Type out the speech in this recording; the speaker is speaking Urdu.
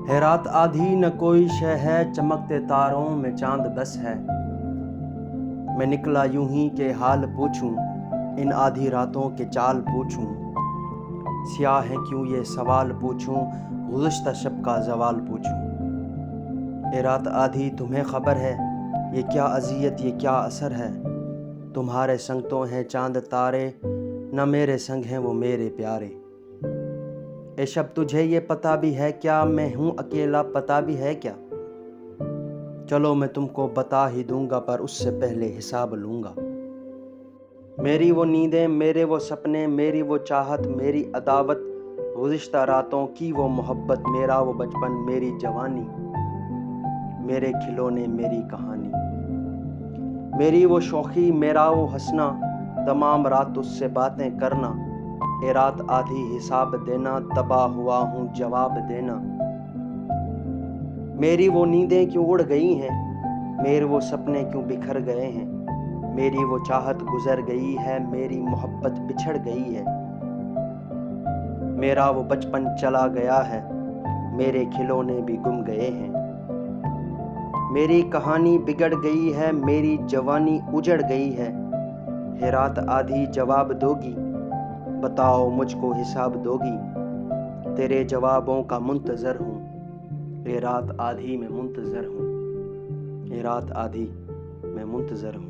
ہے رات آدھی نہ کوئی شے ہے، چمکتے تاروں میں چاند بس ہے۔ میں نکلا یوں ہی کہ حال پوچھوں، ان آدھی راتوں کے چال پوچھوں۔ سیاہ ہیں کیوں یہ سوال پوچھوں، گزشتہ شب کا زوال پوچھوں۔ اے رات آدھی تمہیں خبر ہے، یہ کیا اذیت یہ کیا اثر ہے۔ تمہارے سنگ تو ہیں چاند تارے، نہ میرے سنگ ہیں وہ میرے پیارے۔ اے شب تجھے یہ پتہ بھی ہے کیا، میں ہوں اکیلا پتہ بھی ہے کیا۔ چلو میں تم کو بتا ہی دوں گا، پر اس سے پہلے حساب لوں گا۔ میری وہ نیندیں میرے وہ سپنے، میری وہ چاہت میری عداوت، گزشتہ راتوں کی وہ محبت، میرا وہ بچپن میری جوانی، میرے کھلونے میری کہانی۔ میری وہ شوخی میرا وہ ہنسنا، تمام رات اس سے باتیں کرنا۔ اے رات آدھی حساب دینا، تباہ ہوا ہوں جواب دینا۔ میری وہ نیندیں کیوں اڑ گئی ہیں، میرے وہ سپنے کیوں بکھر گئے ہیں۔ میری وہ چاہت گزر گئی ہے، میری محبت بچھڑ گئی ہے۔ میرا وہ بچپن چلا گیا ہے، میرے کھلونے بھی گم گئے ہیں۔ میری کہانی بگڑ گئی ہے، میری جوانی اجڑ گئی ہے۔ ہے رات آدھی جواب دوگی، بتاؤ مجھ کو حساب دوگی۔ تیرے جوابوں کا منتظر ہوں، اے رات آدھی میں منتظر ہوں۔ اے رات آدھی میں منتظر ہوں۔